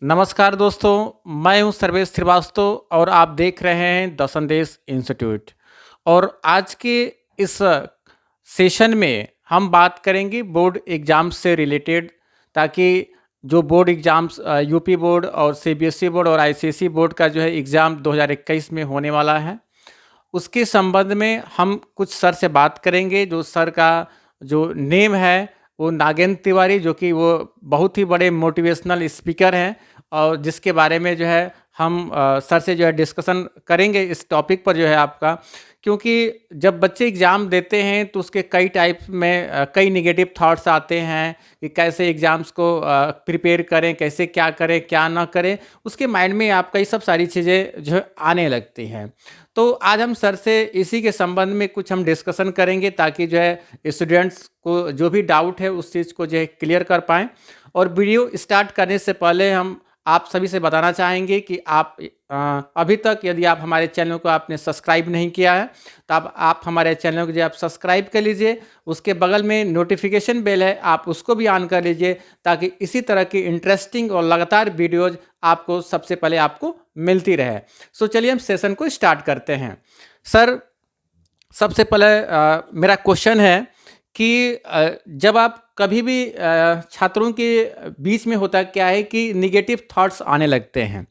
नमस्कार दोस्तों, मैं हूं सर्वेश श्रीवास्तव और आप देख रहे हैं द संदेश इंस्टीट्यूट। और आज के इस सेशन में हम बात करेंगे बोर्ड एग्जाम्स से रिलेटेड, ताकि जो बोर्ड एग्जाम्स यूपी बोर्ड और सीबीएसई बोर्ड और आईसीएसई बोर्ड का जो है एग्ज़ाम 2021 में होने वाला है, उसके संबंध में हम कुछ सर से बात करेंगे। जो सर का जो नेम है वो नागेंद्र तिवारी, जो कि वो बहुत ही बड़े मोटिवेशनल स्पीकर हैं और जिसके बारे में जो है हम सर से जो है डिस्कशन करेंगे इस टॉपिक पर जो है आपका। क्योंकि जब बच्चे एग्ज़ाम देते हैं तो उसके कई टाइप्स में कई नेगेटिव थॉट्स आते हैं कि कैसे एग्ज़ाम्स को प्रिपेयर करें, कैसे क्या करें क्या ना करें, उसके माइंड में आपका ये सब सारी चीज़ें जो है आने लगती हैं। तो आज हम सर से इसी के संबंध में कुछ हम डिस्कशन करेंगे, ताकि जो है स्टूडेंट्स को जो भी डाउट है उस चीज़ को जो है क्लियर कर पाएँ। और वीडियो स्टार्ट करने से पहले हम आप सभी से बताना चाहेंगे कि आप अभी तक यदि आप हमारे चैनल को आपने सब्सक्राइब नहीं किया है तो आप हमारे चैनल को जो आप सब्सक्राइब कर लीजिए। उसके बगल में नोटिफिकेशन बेल है, आप उसको भी ऑन कर लीजिए, ताकि इसी तरह की इंटरेस्टिंग और लगातार वीडियोज़ आपको सबसे पहले आपको मिलती रहे। सो चलिए हम सेशन को स्टार्ट करते हैं। सर, सबसे पहले मेरा क्वेश्चन है कि जब आप कभी भी छात्रों के बीच में होता क्या है कि निगेटिव थॉट्स आने लगते हैं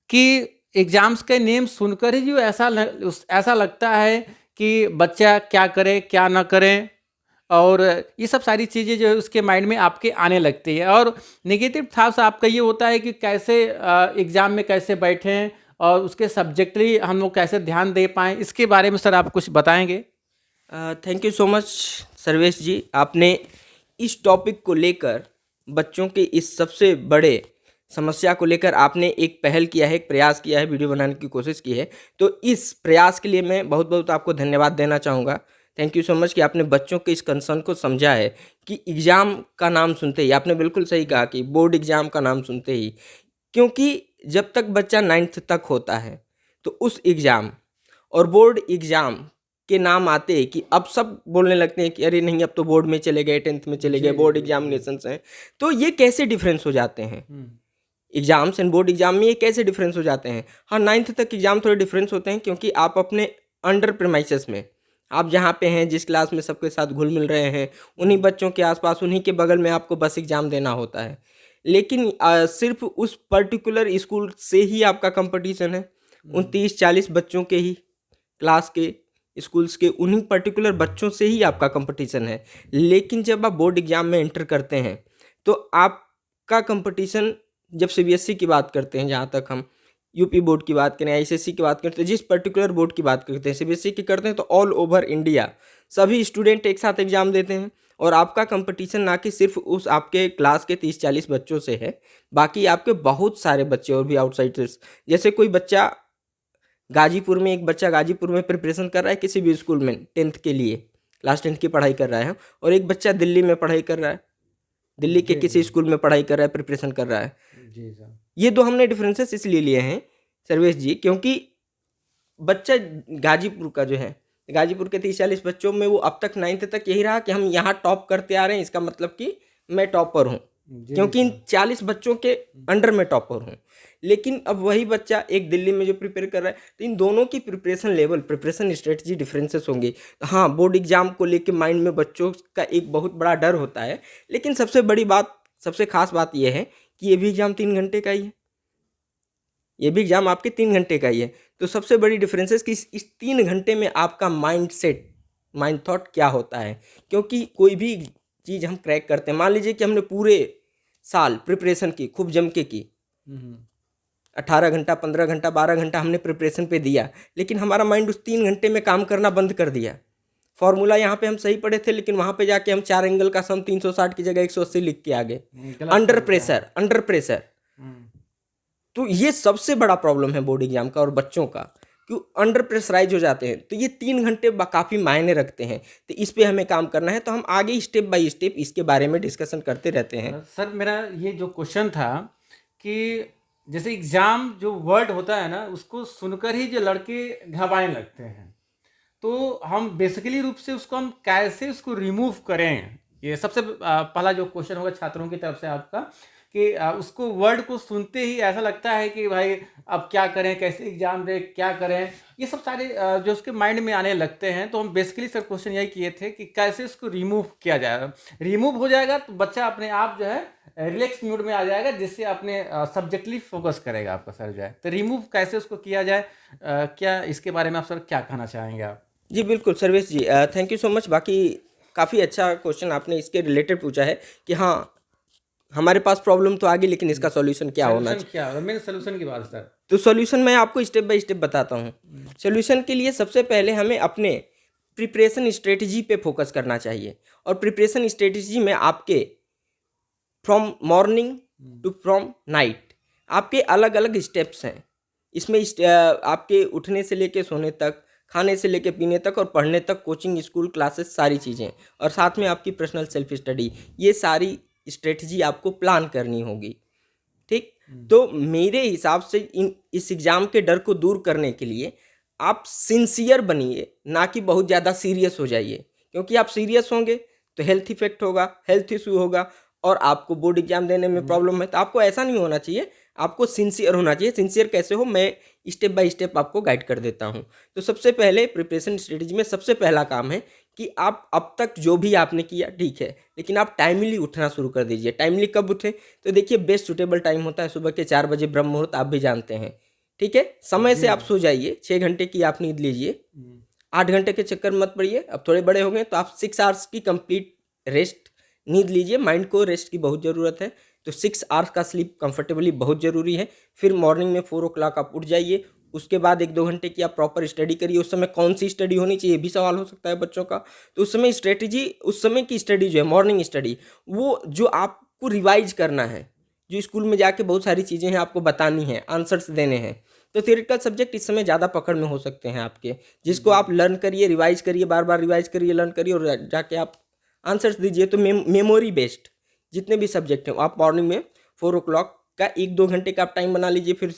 कि एग्जाम्स के नेम सुनकर ही जो ऐसा लगता है कि बच्चा क्या करे क्या ना करे, और ये सब सारी चीज़ें जो है उसके माइंड में आपके आने लगती है। और नेगेटिव थॉट्स आपका ये होता है कि कैसे एग्ज़ाम में कैसे बैठें और उसके सब्जेक्टली हम लोग कैसे ध्यान दे पाएँ, इसके बारे में सर आप कुछ बताएंगे? Thank you so much Sarvesh ji. आपने इस टॉपिक को लेकर बच्चों के इस सबसे बड़े समस्या को लेकर आपने एक पहल किया है, एक प्रयास किया है, वीडियो बनाने की कोशिश की है। तो इस प्रयास के लिए मैं बहुत बहुत आपको धन्यवाद देना चाहूँगा। थैंक यू सो मच कि आपने बच्चों के इस कंसर्न को समझा है कि एग्ज़ाम का नाम सुनते ही आपने बिल्कुल सही कहा कि बोर्ड एग्ज़ाम का नाम सुनते ही, क्योंकि जब तक बच्चा 9th तक होता है तो उस एग्ज़ाम और बोर्ड एग्ज़ाम के नाम आते हैं कि अब सब बोलने लगते हैं कि अरे नहीं, अब तो बोर्ड में चले गए, 10th में चले गए, बोर्ड एग्जामिनेशंस हैं। तो ये कैसे डिफरेंस हो जाते हैं एग्जाम्स एंड बोर्ड एग्जाम में, ये कैसे डिफरेंस हो जाते हैं? हाँ, 9th तक एग्जाम थोड़े डिफरेंस होते हैं, क्योंकि आप अपने अंडर प्रेमाइसेस में, आप जहाँ पे हैं, जिस क्लास में सबके साथ घुल मिल रहे हैं, उन्हीं बच्चों के आसपास, उन्हीं के बगल में आपको बस एग्ज़ाम देना होता है। लेकिन सिर्फ उस पर्टिकुलर स्कूल से ही आपका कंपटीशन है, उन 30-40 बच्चों के ही, क्लास के, स्कूल्स के उन्हीं पर्टिकुलर बच्चों से ही आपका कंपटीशन है। लेकिन जब आप बोर्ड एग्ज़ाम में एंटर करते हैं तो आपका कंपटीशन, जब सीबीएसई की बात करते हैं, जहाँ तक हम यूपी बोर्ड की बात करें, आईसीएसई की बात करते हैं, जिस पर्टिकुलर बोर्ड की बात करते हैं, सीबीएसई की करते हैं, तो ऑल ओवर इंडिया सभी स्टूडेंट एक साथ एग्ज़ाम देते हैं। और आपका कंपटीशन ना कि सिर्फ उस आपके क्लास के 30-40 बच्चों से है, बाकी आपके बहुत सारे बच्चे और भी आउटसाइडर्स, जैसे कोई बच्चा गाजीपुर में, एक बच्चा गाजीपुर में प्रिपरेशन कर रहा है किसी भी स्कूल में 10th के लिए, क्लास 10th की पढ़ाई कर रहा है, और एक बच्चा दिल्ली में पढ़ाई कर रहा है, दिल्ली के किसी स्कूल में पढ़ाई कर रहा है, प्रिपरेशन कर रहा है। जी सर। ये दो हमने डिफरेंसेस इसलिए लिए हैं सर्वेश जी, क्योंकि बच्चा गाजीपुर का जो है, गाजीपुर के 30-40 बच्चों में वो अब तक 9th तक यही रहा कि हम यहाँ टॉप करते आ रहे हैं, इसका मतलब कि मैं टॉपर हूँ, क्योंकि इन 40 बच्चों के अंडर में टॉपर हूँ। लेकिन अब वही बच्चा एक दिल्ली में जो प्रिपेयर कर रहा है, तो इन दोनों की preparation level, preparation strategy differences होंगी। हाँ, बोर्ड एग्जाम को लेके माइंड में बच्चों का एक बहुत बड़ा डर होता है, लेकिन सबसे बड़ी बात, सबसे खास बात यह है कि ये भी एग्जाम 3 घंटे का ही है, ये भी एग्जाम आपके 3 घंटे का ही है। तो सबसे बड़ी डिफरेंसेस कि इस 3 घंटे में आपका माइंड सेट, माइंड थॉट क्या होता है। क्योंकि कोई भी चीज़ हम क्रैक करते हैं, मान लीजिए कि हमने पूरे साल प्रिपरेशन की, खूब जम के की, 18 घंटा, 15 घंटा, 12 घंटा हमने प्रिपरेशन पे दिया, लेकिन हमारा माइंड उस 3 घंटे में काम करना बंद कर दिया। फॉर्मूला यहाँ पे हम सही पढ़े थे, लेकिन वहाँ पे जाके हम 4 एंगल का सम 360 की जगह 180 लिख के आ गए, अंडर प्रेशर, अंडर प्रेशर। तो ये सबसे बड़ा प्रॉब्लम है बोर्ड एग्जाम का और बच्चों का, कि अंडर प्रेशराइज हो जाते हैं। तो ये 3 घंटे काफ़ी मायने रखते हैं, तो इस पे हमें काम करना है। तो हम आगे स्टेप बाय स्टेप इसके बारे में डिस्कशन करते रहते हैं। सर, मेरा ये जो क्वेश्चन था कि जैसे एग्ज़ाम जो वर्ड होता है ना, उसको सुनकर ही जो लड़के घबराने लगते हैं, तो हम बेसिकली रूप से उसको हम कैसे उसको रिमूव करें, ये सबसे पहला जो क्वेश्चन होगा छात्रों की तरफ से आपका, कि उसको वर्ड को सुनते ही ऐसा लगता है कि भाई अब क्या करें, कैसे एग्जाम दें, क्या करें, ये सब सारे जो उसके माइंड में आने लगते हैं। तो हम बेसिकली सर क्वेश्चन यही किए थे कि कैसे इसको रिमूव किया जाए। रिमूव हो जाएगा तो बच्चा अपने आप जो है रिलैक्स मूड में आ जाएगा, जिससे अपने सब्जेक्टली फोकस करेगा आपका सर जो है। तो रिमूव कैसे उसको किया जाए, क्या इसके बारे में आप सर क्या कहना चाहेंगे आप? जी बिल्कुल सर्वेश जी, थैंक यू सो मच। बाकी काफ़ी अच्छा क्वेश्चन आपने इसके रिलेटेड पूछा है कि हाँ, हमारे पास प्रॉब्लम तो आ गई लेकिन इसका सॉल्यूशन क्या होना सोल्यूशन चाहिए। क्या है, मेन सोल्यूशन की बात सर। तो सॉल्यूशन मैं आपको स्टेप बाय स्टेप बताता हूँ। सॉल्यूशन के लिए सबसे पहले हमें अपने प्रिपरेशन स्ट्रेटजी पे फोकस करना चाहिए। और प्रिपरेशन स्ट्रेटजी में आपके from morning to from night आपके अलग अलग स्टेप्स हैं। इसमें आपके उठने से लेके सोने तक, खाने से लेके पीने तक और पढ़ने तक, कोचिंग, स्कूल, क्लासेस, सारी चीज़ें, और साथ में आपकी पर्सनल सेल्फ स्टडी, ये सारी स्ट्रेटजी आपको प्लान करनी होगी। ठीक। तो मेरे हिसाब से इस एग्ज़ाम के डर को दूर करने के लिए आप सिंसियर बनिए, ना कि बहुत ज़्यादा सीरियस हो जाइए। क्योंकि आप सीरियस होंगे तो हेल्थ इफेक्ट होगा, हेल्थ इशू होगा और आपको बोर्ड एग्जाम देने में प्रॉब्लम है। तो आपको ऐसा नहीं होना चाहिए, आपको सिंसियर होना चाहिए। सिंसियर कैसे हो, मैं स्टेप बाय स्टेप आपको गाइड कर देता हूँ। तो सबसे पहले प्रिपरेशन स्ट्रेटजी में सबसे पहला काम है कि आप अब तक जो भी आपने किया ठीक है, लेकिन आप टाइमली उठना शुरू कर दीजिए। टाइमली कब उठें? तो देखिए, बेस्ट सुटेबल टाइम होता है सुबह के 4 बजे ब्रह्म मुहूर्त, आप भी जानते हैं। ठीक है, समय से आप सो जाइए, 6 घंटे की आप नींद लीजिए, 8 घंटे के चक्कर में मत पड़िए। अब थोड़े बड़े हो गए तो आप 6 आवर्स की कंप्लीट रेस्ट नींद लीजिए। माइंड को रेस्ट की बहुत ज़रूरत है, तो 6 आवर्स का स्लीप कंफर्टेबली बहुत ज़रूरी है। फिर मॉर्निंग में 4 o'clock आप उठ जाइए। उसके बाद 1-2 घंटे की आप प्रॉपर स्टडी करिए। उस समय कौन सी स्टडी होनी चाहिए, ये भी सवाल हो सकता है बच्चों का। तो उस समय स्ट्रेटजी, उस समय की स्टडी जो है मॉर्निंग स्टडी, वो जो आपको रिवाइज करना है, जो स्कूल में जाके बहुत सारी चीज़ें हैं आपको बतानी है, आंसर्स देने हैं। तो थियोरेटिकल सब्जेक्ट इस समय ज़्यादा पकड़ में हो सकते हैं आपके, जिसको आप लर्न करिए, रिवाइज करिए, बार बार रिवाइज करिए, लर्न करिए और जाके आप आंसर्स दीजिए। तो मेमोरी बेस्ड जितने भी सब्जेक्ट हैं आप मॉर्निंग में 4 o'clock का 1-2 घंटे का आप टाइम बना लीजिए। फिर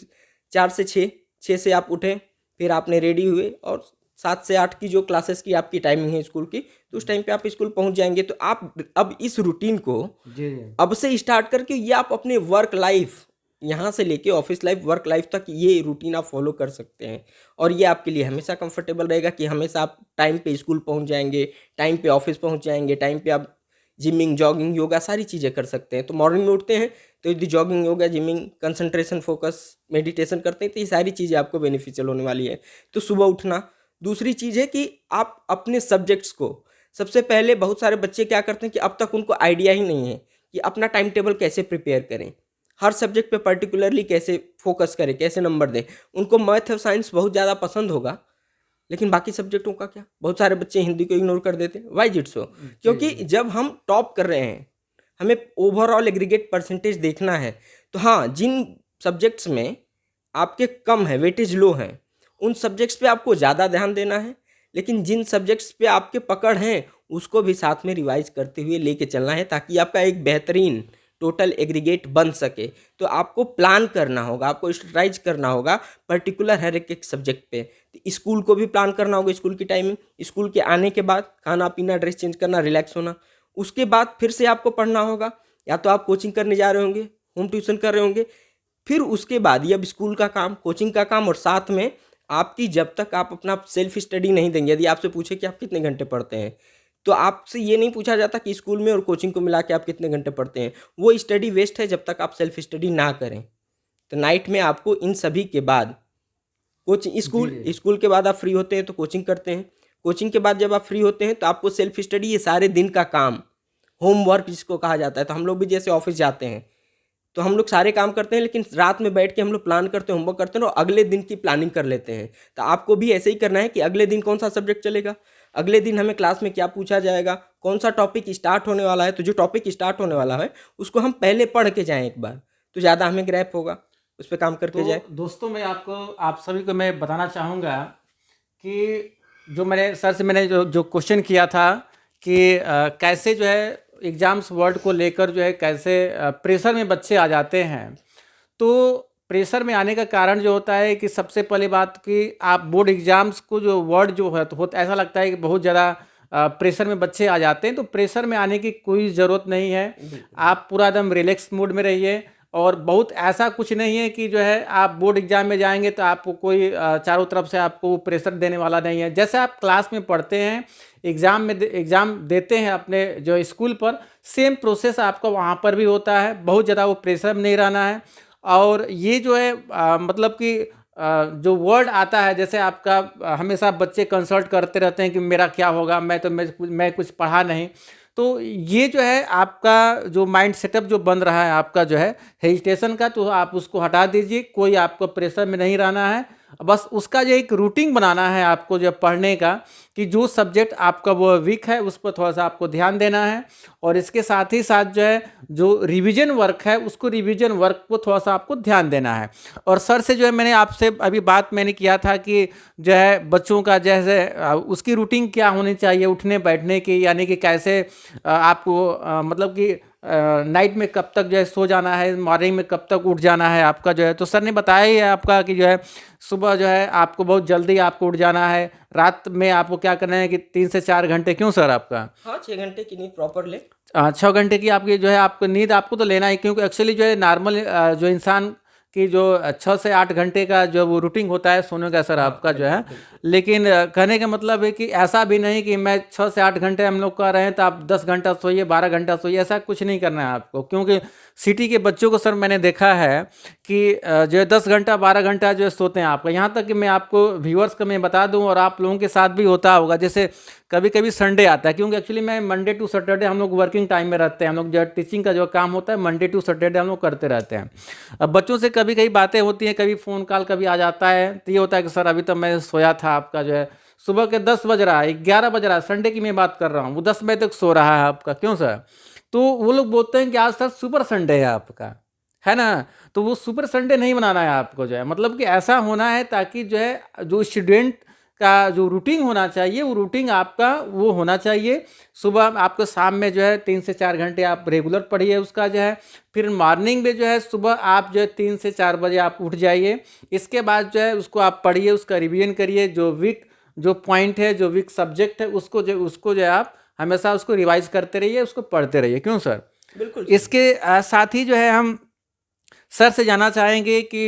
4 से 6, 6 से आप उठें, फिर आपने रेडी हुए और 7 से 8 की जो क्लासेस की आपकी टाइमिंग है स्कूल की, तो उस टाइम पे आप स्कूल पहुंच जाएंगे। तो आप अब इस रूटीन को जी। अब से स्टार्ट करके ये आप अपने वर्क लाइफ, यहाँ से लेके ऑफिस लाइफ, वर्क लाइफ तक ये रूटीन आप फॉलो कर सकते हैं। और ये आपके लिए हमेशा कंफर्टेबल रहेगा कि हमेशा आप टाइम पे स्कूल पहुँच जाएंगे, टाइम पे ऑफिस पहुँच जाएंगे, टाइम पे आप जिमिंग, जॉगिंग, योगा सारी चीज़ें कर सकते हैं। तो मॉर्निंग में उठते हैं तो यदि jogging, yoga, gymming, concentration, focus, meditation करते हैं तो ये सारी चीज़ें आपको बेनिफिशियल होने वाली है। तो सुबह उठना। दूसरी चीज़ है कि आप अपने सब्जेक्ट्स को, सबसे पहले बहुत सारे बच्चे क्या करते हैं कि अब तक उनको आइडिया ही नहीं है कि अपना टाइम टेबल कैसे प्रिपेयर करें, हर सब्जेक्ट पे पर्टिकुलरली कैसे फोकस करें, कैसे नंबर दें। उनको मैथ और साइंस बहुत ज़्यादा पसंद होगा, लेकिन बाकी सब्जेक्टों का क्या? बहुत सारे बच्चे हिंदी को इग्नोर कर देते हैं। Why it so? क्योंकि जब हम टॉप कर रहे हैं, हमें ओवरऑल एग्रीगेट परसेंटेज देखना है। तो हाँ, जिन सब्जेक्ट्स में आपके कम है, वेटेज लो हैं, उन सब्जेक्ट्स पे आपको ज़्यादा ध्यान देना है। लेकिन जिन सब्जेक्ट्स पे आपके पकड़ हैं, उसको भी साथ में रिवाइज करते हुए लेके चलना है, ताकि आपका एक बेहतरीन टोटल एग्रीगेट बन सके। तो आपको प्लान करना होगा, आपको स्ट्रेटजाइज करना होगा पर्टिकुलर हर एक सब्जेक्ट पे। तो स्कूल को भी प्लान करना होगा, स्कूल की टाइमिंग, स्कूल के आने के बाद खाना पीना, ड्रेस चेंज करना, रिलैक्स होना। उसके बाद फिर से आपको पढ़ना होगा, या तो आप कोचिंग करने जा रहे होंगे, होम ट्यूशन कर रहे होंगे। फिर उसके बाद ये अब स्कूल का काम, कोचिंग का काम, और साथ में आपकी, जब तक आप अपना सेल्फ स्टडी नहीं देंगे, यदि आपसे पूछे कि आप कितने घंटे पढ़ते हैं, तो आपसे ये नहीं पूछा जाता कि स्कूल में और कोचिंग को मिला के आप कितने घंटे पढ़ते हैं। वो स्टडी वेस्ट है जब तक आप सेल्फ स्टडी ना करें। तो नाइट में आपको इन सभी के बाद कोचिंग, स्कूल के बाद आप फ्री होते हैं तो कोचिंग करते हैं। कोचिंग के बाद जब आप फ्री होते हैं तो आपको सेल्फ स्टडी, ये सारे दिन का काम, होमवर्क जिसको कहा जाता है। तो हम लोग भी जैसे ऑफिस जाते हैं तो हम लोग सारे काम करते हैं, लेकिन रात में बैठ के हम लोग प्लान करते हैं, होमवर्क करते हैं और अगले दिन की प्लानिंग कर लेते हैं। तो आपको भी ऐसे ही करना है कि अगले दिन कौन सा सब्जेक्ट चलेगा, अगले दिन हमें क्लास में क्या पूछा जाएगा, कौन सा टॉपिक स्टार्ट होने वाला है। तो जो टॉपिक स्टार्ट होने वाला है उसको हम पहले पढ़ के जाएं एक बार, तो ज़्यादा हमें ग्रैप होगा, उस पर काम करके जाए। तो दोस्तों, मैं आपको, आप सभी को मैं बताना चाहूँगा कि जो मैंने सर से मैंने जो क्वेश्चन किया था कि कैसे जो है एग्ज़ाम्स वर्ड को लेकर जो है कैसे प्रेशर में बच्चे आ जाते हैं। तो प्रेशर में आने का कारण जो होता है कि सबसे पहली बात कि आप बोर्ड एग्ज़ाम्स को जो वर्ड जो है तो होता, ऐसा लगता है कि बहुत ज़्यादा प्रेशर में बच्चे आ जाते हैं, तो प्रेशर में आने की कोई ज़रूरत नहीं है। आप पूरा एकदम रिलैक्स मूड में रहिए, और बहुत ऐसा कुछ नहीं है कि जो है आप बोर्ड एग्जाम में जाएंगे तो आपको कोई चारों तरफ से आपको प्रेशर देने वाला नहीं है। जैसे आप क्लास में पढ़ते हैं, एग्ज़ाम देते हैं अपने जो स्कूल पर, सेम प्रोसेस आपका वहाँ पर भी होता है। बहुत ज़्यादा वो प्रेशर में नहीं रहना है। और ये जो है मतलब कि जो वर्ड आता है, जैसे आपका हमेशा बच्चे कंसल्ट करते रहते हैं कि मेरा क्या होगा, मैं कुछ पढ़ा नहीं। तो ये जो है आपका जो माइंड सेटअप जो बन रहा है आपका जो है हेजिटेशन का, तो आप उसको हटा दीजिए। कोई आपको प्रेशर में नहीं रहना है, बस उसका जो एक रूटीन बनाना है आपको जो पढ़ने का, कि जो सब्जेक्ट आपका वो वीक है उस पर थोड़ा सा आपको ध्यान देना है। और इसके साथ ही साथ जो है जो रिवीजन वर्क है, उसको रिवीजन वर्क को थोड़ा सा आपको ध्यान देना है। और सर से जो है मैंने आपसे अभी बात मैंने किया था कि जो है बच्चों का जैसे उसकी रूटीन क्या होनी चाहिए उठने बैठने की, यानी कि कैसे आपको मतलब कि नाइट में कब तक जो है सो जाना है, मॉर्निंग में कब तक उठ जाना है आपका जो है। तो सर ने बताया ही है आपका कि जो है सुबह जो है आपको बहुत जल्दी आपको उठ जाना है, रात में आपको क्या करना है कि 3 से 4 घंटे, क्यों सर आपका? हाँ, 6 घंटे की नींद प्रॉपर ले। 6 घंटे की आपकी जो है आपको नींद आपको तो लेना है, क्योंकि एक्चुअली जो है नॉर्मल जो इंसान की जो 6 से 8 घंटे का जो वो रूटीन होता है सोने का सर आपका जो है। लेकिन कहने का मतलब है कि ऐसा भी नहीं कि मैं 6 से 8 घंटे हम लोग कर रहे हैं तो आप 10 घंटा सोइए, 12 घंटा सोइए, ऐसा कुछ नहीं करना है आपको। क्योंकि सिटी के बच्चों को सर मैंने देखा है कि जो है 10 घंटा 12 घंटा जो है सोते हैं आपका। यहाँ तक कि मैं आपको व्यूअर्स को मैं बता दूँ, और आप लोगों के साथ भी होता होगा, जैसे कभी कभी संडे आता है, क्योंकि एक्चुअली मैं मंडे टू सैटरडे हम लोग वर्किंग टाइम में रहते हैं। हम लोग जो टीचिंग का जो काम होता है मंडे टू सैटरडे हम लोग करते रहते हैं। अब बच्चों से कभी कभी बातें होती हैं, कभी फ़ोन कॉल कभी आ जाता है, तो ये होता है कि सर अभी तो मैं सोया था, आपका जो है सुबह के 10 बज रहा है, 11 बज रहा है, संडे की मैं बात कर रहा हूँ, वो 10 बजे तक सो रहा है आपका, क्यों सर? तो वो लोग बोलते हैं कि आज सर सुपर संडे है आपका, है ना? तो वो सुपर संडे नहीं बनाना है आपको जो है, मतलब कि ऐसा होना है ताकि जो है जो स्टूडेंट का जो रूटीन होना चाहिए वो रूटीन आपका वो होना चाहिए। सुबह आपको शाम में जो है 3 से 4 घंटे आप रेगुलर पढ़िए उसका जो है। फिर मॉर्निंग में जो है सुबह आप जो है 3 से 4 बजे आप उठ जाइए। इसके बाद जो है उसको आप पढ़िए, उसका रिवीजन करिए, जो वीक जो पॉइंट है, जो वीक सब्जेक्ट है, उसको जो है आप हमेशा उसको रिवाइज करते रहिए, उसको पढ़ते रहिए, क्यों सर? बिल्कुल। इसके साथ ही जो है हम सर से जानना चाहेंगे कि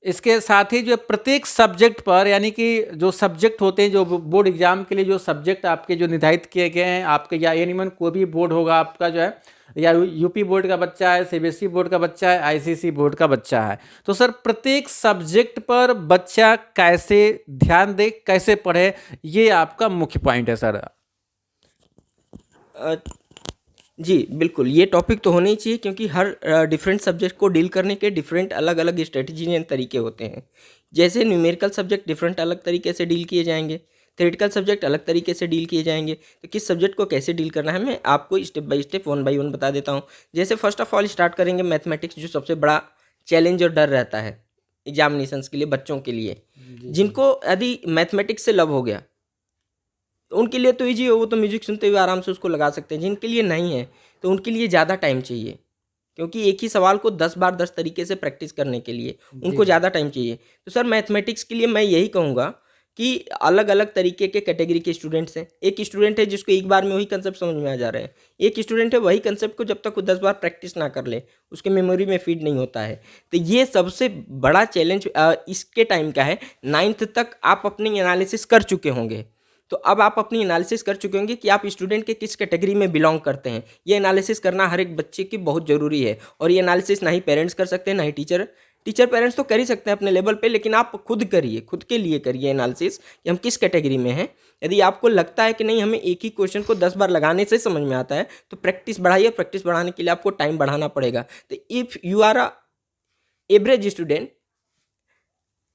इसके साथ ही जो प्रत्येक सब्जेक्ट पर, यानी कि जो सब्जेक्ट होते हैं जो बोर्ड एग्जाम के लिए जो सब्जेक्ट आपके जो निर्धारित किए गए हैं आपके, या एनिमन कोई भी बोर्ड होगा आपका जो है, या यूपी बोर्ड का बच्चा है, सीबीएसई बोर्ड का बच्चा है, आईसीएसई बोर्ड का बच्चा है, तो सर प्रत्येक सब्जेक्ट पर बच्चा कैसे ध्यान दे, कैसे पढ़े, ये आपका मुख्य पॉइंट है सर। जी बिल्कुल, ये टॉपिक तो होना ही चाहिए, क्योंकि हर डिफरेंट सब्जेक्ट को डील करने के डिफरेंट अलग अलग स्ट्रेटजी एंड तरीके होते हैं। जैसे न्यूमेरिकल सब्जेक्ट डिफरेंट अलग तरीके से डील किए जाएंगे, थ्योरेटिकल सब्जेक्ट अलग तरीके से डील किए जाएंगे। तो किस सब्जेक्ट को कैसे डील करना है मैं आपको स्टेप बाय स्टेप 1 बाय 1 बता देता हूँ। जैसे फर्स्ट ऑफ ऑल स्टार्ट करेंगे मैथमेटिक्स, जो सबसे बड़ा चैलेंज और डर रहता है एग्जामिनेशंस के लिए, बच्चों के लिए जिनको यदि मैथमेटिक्स से लव हो गया तो उनके लिए तो ईजी हो, वो तो म्यूजिक सुनते हुए आराम से उसको लगा सकते हैं। जिनके लिए नहीं है तो उनके लिए ज़्यादा टाइम चाहिए, क्योंकि एक ही सवाल को 10 बार 10 तरीके से प्रैक्टिस करने के लिए उनको ज़्यादा टाइम चाहिए। तो सर मैथमेटिक्स के लिए मैं यही कहूँगा कि अलग अलग तरीके के कैटेगरी के स्टूडेंट्स हैं। एक स्टूडेंट है जिसको एक बार में वही कंसेप्ट समझ में आ जा रहे हैं, एक स्टूडेंट है वही कंसेप्ट को जब तक वो 10 बार प्रैक्टिस ना कर ले उसके मेमोरी में फीड नहीं होता है। तो ये सबसे बड़ा चैलेंज इसके टाइम का है। 9th तक आप अपनी एनालिसिस कर चुके होंगे, तो अब आप अपनी एनालिसिस कर चुके होंगे कि आप स्टूडेंट के किस कैटेगरी में बिलोंग करते हैं। ये एनालिसिस करना हर एक बच्चे की बहुत ज़रूरी है, और ये एनालिसिस ना ही पेरेंट्स कर सकते हैं ना ही टीचर पेरेंट्स तो कर ही सकते हैं अपने लेवल पे, लेकिन आप खुद करिए, खुद के लिए करिए एनालिसिस कि हम किस कैटेगरी में हैं। यदि आपको लगता है कि नहीं हमें एक ही क्वेश्चन को 10 बार लगाने से समझ में आता है, तो प्रैक्टिस बढ़ाइए। प्रैक्टिस बढ़ाने के लिए आपको टाइम बढ़ाना पड़ेगा। तो if you are a average student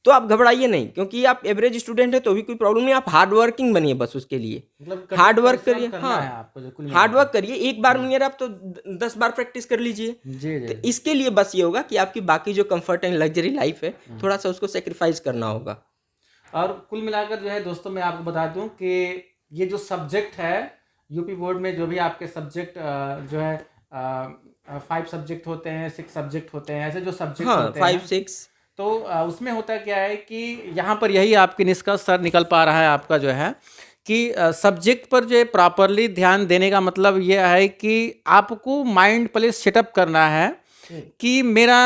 तो आप घबराइए नहीं, क्योंकि आप एवरेज स्टूडेंट है तो भी कोई प्रॉब्लम नहीं। आप हार्ड वर्किंग बनिए बस उसके लिए, मतलब हार्ड वर्क करिए। हाँ, हार्ड वर्क करिए, एक बार में आप तो 10 बार प्रैक्टिस कर लीजिए। जी तो इसके लिए बस ये होगा कि आपकी बाकी जो कंफर्ट एंड लग्जरी लाइफ है थोड़ा सा उसको सेक्रीफाइस करना होगा। और कुल मिलाकर जो है दोस्तों मैं आपको बता दूं कि ये जो सब्जेक्ट है यूपी बोर्ड में, जो भी आपके सब्जेक्ट जो है 5 सब्जेक्ट होते हैं, 6 सब्जेक्ट होते हैं, ऐसे जो सब्जेक्ट होते हैं 5-6, तो उसमें होता क्या है कि यहाँ पर यही आपकी निष्कर्ष सर निकल पा रहा है आपका जो है कि सब्जेक्ट पर जो है प्रॉपरली ध्यान देने का मतलब ये है कि आपको माइंड पहले सेटअप करना है कि मेरा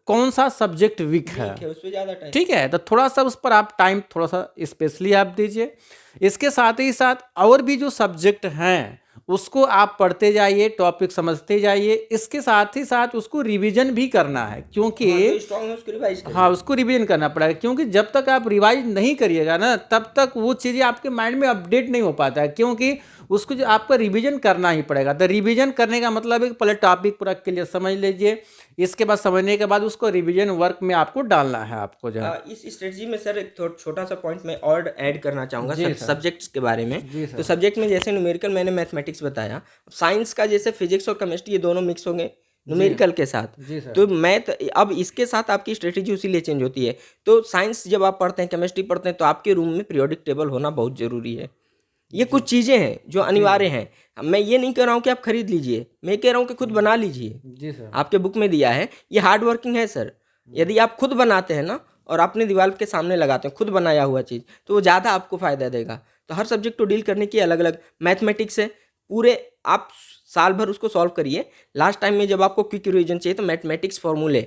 कौन सा सब्जेक्ट वीक है। ठीक है, उस पे ज़्यादा टाइम। ठीक है, तो थोड़ा सा उस पर आप टाइम थोड़ा सा स्पेशली आप दीजिए। इसके साथ ही साथ और भी जो सब्जेक्ट हैं उसको आप पढ़ते जाइए, टॉपिक समझते जाइए। इसके साथ ही साथ उसको रिवीजन भी करना है, क्योंकि हाँ, जो स्ट्रांग है उसको रिवाइज करिए। हाँ, उसको रिवीजन करना पड़ेगा, क्योंकि जब तक आप रिवाइज नहीं करिएगा ना तब तक वो चीज़ें आपके माइंड में अपडेट नहीं हो पाता है, क्योंकि उसको जो आपका रिवीजन करना ही पड़ेगा। तो रिवीजन करने का मतलब है कि पहले टॉपिक पूरा क्लियर समझ लीजिए, इसके बाद समझने के बाद उसको रिवीजन वर्क में आपको डालना है आपको जो है। इस स्ट्रेटजी में सर एक छोटा सा पॉइंट मैं और ऐड करना चाहूँगा जी सर, सर। सब्जेक्ट्स के बारे में। जी सर। तो सब्जेक्ट में जैसे न्यूमेरिकल मैंने मैथमेटिक्स बताया, साइंस का जैसे फिजिक्स और केमिस्ट्री ये दोनों मिक्स होंगे न्यूमेरिकल के साथ। जी सर। तो मैथ अब इसके साथ आपकी स्ट्रेटेजी उसी लिए चेंज होती है। तो साइंस जब आप पढ़ते हैं, केमिस्ट्री पढ़ते हैं, तो आपके रूम में पीरियोडिक टेबल होना बहुत ज़रूरी है। ये कुछ चीज़ें हैं जो अनिवार्य हैं। मैं ये नहीं कह रहा हूँ कि आप खरीद लीजिए, मैं कह रहा हूँ कि खुद बना लीजिए। जी सर। आपके बुक में दिया है, ये हार्ड वर्किंग है सर। यदि आप खुद बनाते हैं ना और अपने दीवार के सामने लगाते हैं खुद बनाया हुआ चीज़, तो वो ज़्यादा आपको फ़ायदा देगा। तो हर सब्जेक्ट को डील करने की अलग अलग मैथमेटिक्स है, पूरे आप साल भर उसको सॉल्व करिए। लास्ट टाइम में जब आपको क्विक रिवीजन चाहिए तो मैथमेटिक्स फॉर्मूले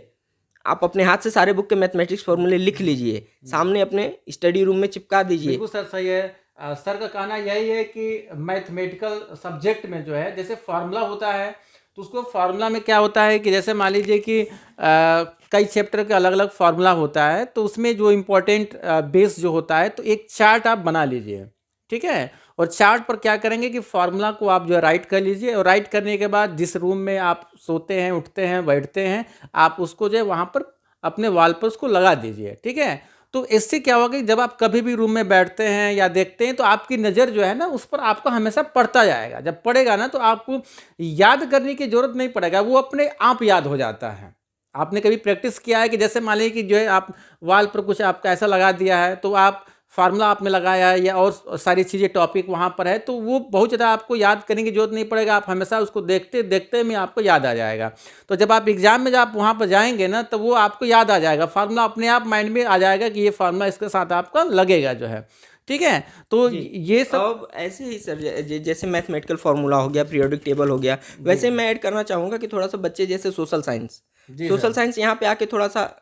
आप अपने हाथ से सारे बुक के मैथमेटिक्स फॉर्मूले लिख लीजिए, सामने अपने स्टडी रूम में चिपका दीजिए। बिल्कुल सर, सही है। सर का कहना यही है कि मैथमेटिकल सब्जेक्ट में जो है जैसे फार्मूला होता है, तो उसको फार्मूला में क्या होता है कि जैसे मान लीजिए कि कई चैप्टर के अलग अलग फार्मूला होता है, तो उसमें जो इम्पोर्टेंट बेस जो होता है, तो एक चार्ट आप बना लीजिए। ठीक है, और चार्ट पर क्या करेंगे कि फार्मूला को आप जो है राइट कर लीजिए, और राइट करने के बाद जिस रूम में आप सोते हैं, उठते हैं, बैठते हैं, आप उसको जो है वहाँ पर अपने वॉल पर उसको लगा दीजिए। ठीक है, तो इससे क्या होगा कि जब आप कभी भी रूम में बैठते हैं या देखते हैं, तो आपकी नज़र जो है ना उस पर आपका हमेशा पड़ता जाएगा। जब पड़ेगा ना तो आपको याद करने की ज़रूरत नहीं पड़ेगा, वो अपने आप याद हो जाता है। आपने कभी प्रैक्टिस किया है कि जैसे मान लीजिए कि जो है आप वॉल पर कुछ आपका ऐसा लगा दिया है, तो आप फार्मूला आपने लगाया है या और सारी चीज़ें टॉपिक वहाँ पर है, तो वो बहुत ज़्यादा आपको याद करने की ज़रूरत नहीं पड़ेगा, आप हमेशा उसको देखते देखते में आपको याद आ जाएगा। तो जब आप एग्ज़ाम में जब आप वहाँ पर जाएंगे ना, तो वो आपको याद आ जाएगा, फार्मूला अपने आप माइंड में आ जाएगा कि ये फार्मूला इसके साथ आपका लगेगा जो है। ठीक है, तो ये सब अब ऐसे ही सर जैसे मैथमेटिकल फार्मूला हो गया, पीरियोडिक टेबल हो गया, वैसे मैं ऐड करना चाहूँगा कि थोड़ा सा बच्चे जैसे सोशल साइंस, सोशल साइंस यहाँ पे आके थोड़ा सा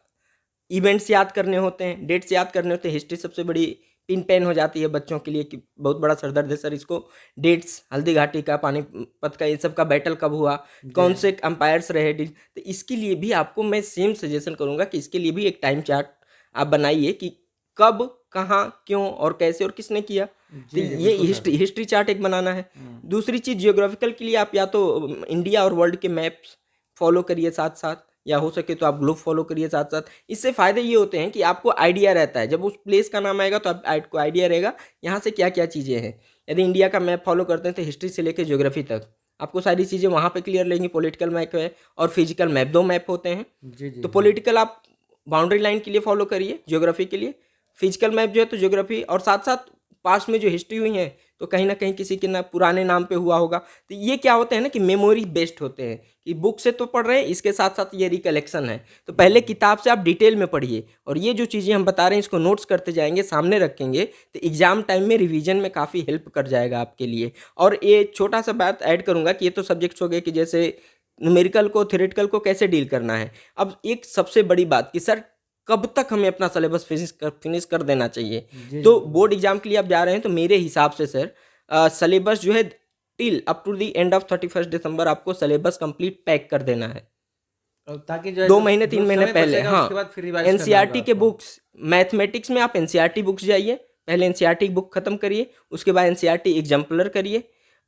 इवेंट्स याद करने होते हैं, डेट्स याद करने होते हैं। हिस्ट्री सबसे बड़ी पिन पेन हो जाती है बच्चों के लिए कि बहुत बड़ा सरदर्द है सर इसको। डेट्स, हल्दी घाटी का, पानीपत का, ये सब का बैटल कब हुआ, कौन से अंपायर्स रहे, तो इसके लिए भी आपको मैं सेम सजेशन करूँगा कि इसके लिए भी एक टाइम चार्ट आप बनाइए कि कब, कहाँ, क्यों और कैसे और किसने किया। तो ये हिस्ट्री चार्ट एक बनाना है। दूसरी चीज़ जियोग्राफिकल के लिए आप या तो इंडिया और वर्ल्ड के मैप्स फॉलो करिए साथ साथ, या हो सके तो आप ग्लोब फॉलो करिए साथ साथ। इससे फ़ायदे ये होते हैं कि आपको आइडिया रहता है, जब उस प्लेस का नाम आएगा तो आपको आइडिया रहेगा यहाँ से क्या क्या चीज़ें हैं। यदि इंडिया का मैप फॉलो करते हैं तो हिस्ट्री से लेकर ज्योग्राफी तक आपको सारी चीज़ें वहाँ पे क्लियर रहेंगी। पॉलिटिकल मैप है और फिजिकल मैप, दो मैप होते हैं। तो पॉलिटिकल आप बाउंड्री लाइन के लिए फॉलो करिए, ज्योग्राफी के लिए फिजिकल मैप जो है तो ज्योग्राफी, और साथ साथ पास्ट में जो हिस्ट्री हुई है तो कहीं ना कहीं किसी के ना पुराने नाम पे हुआ होगा। तो ये क्या होते हैं ना कि मेमोरी बेस्ड होते हैं कि बुक से तो पढ़ रहे हैं, इसके साथ साथ ये रिकलेक्शन है। तो पहले किताब से आप डिटेल में पढ़िए, और ये जो चीज़ें हम बता रहे हैं इसको नोट्स करते जाएंगे, सामने रखेंगे, तो एग्जाम टाइम में रिवीजन में काफ़ी हेल्प कर जाएगा आपके लिए। और ये छोटा सा बात ऐड करूँगा कि ये तो सब्जेक्ट्स हो गए कि जैसे न्यूमेरिकल को, थ्योरेटिकल को कैसे डील करना है। अब एक सबसे बड़ी बात कि सर कब तक हमें अपना सिलेबस फिनिश कर देना चाहिए। तो बोर्ड एग्जाम के लिए आप जा रहे हैं तो मेरे हिसाब से सर सिलेबस जो है till up to the end of 31 दिसंबर आपको सिलेबस कंप्लीट पैक कर देना है, ताकि जो है 2 महीने 3 महीने पहले। हाँ, उसके बाद फिर रिवाइज करना एनसीईआरटी होगा के आपको। बुक्स, मैथमेटिक्स में आप एनसीईआरटी बुक्स जाइए, पहले एनसीईआरटी बुक खत्म करिए, उसके बाद एनसीईआरटी एग्जाम्पलर करिए।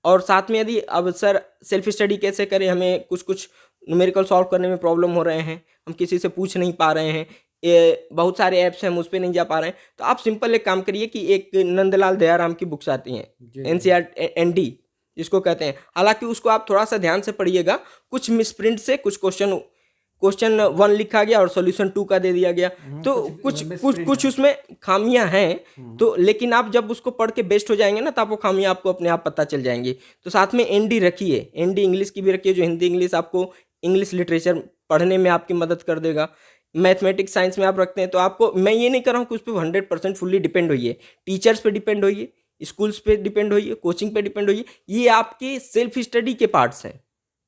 और साथ में यदि अब सर सेल्फ स्टडी कैसे करें, हमें कुछ कुछ न्यूमेरिकल सॉल्व करने में प्रॉब्लम हो रहे हैं, हम किसी से पूछ नहीं पा रहे हैं, ये बहुत सारे ऐप्स हैं हम उस पर नहीं जा पा रहे हैं, तो आप सिंपल एक काम करिए कि एक नंदलाल दयाराम की बुक्स आती हैं एनसीईआरटी एनडी जिसको कहते हैं। हालांकि उसको आप थोड़ा सा ध्यान से पढ़िएगा, कुछ मिसप्रिंट से कुछ क्वेश्चन 1 लिखा गया और सॉल्यूशन 2 का दे दिया गया, तो कुछ उसमें खामियां हैं। तो लेकिन आप जब उसको पढ़ के बेस्ट हो जाएंगे ना, तो आपको खामियां आपको अपने आप पता चल जाएंगी। तो साथ में एनडी रखिए, एनडी इंग्लिश की भी रखिए, जो हिंदी इंग्लिश आपको इंग्लिश लिटरेचर पढ़ने में आपकी मदद कर देगा। मैथमेटिक्स साइंस में आप रखते हैं तो आपको, मैं ये नहीं कर रहा हूँ कि उस पर 100% फुल्ली डिपेंड होइए, टीचर्स पे डिपेंड होइए, स्कूल्स पे डिपेंड होइए, कोचिंग पे डिपेंड होइए, ये आपके सेल्फ स्टडी के पार्ट्स हैं।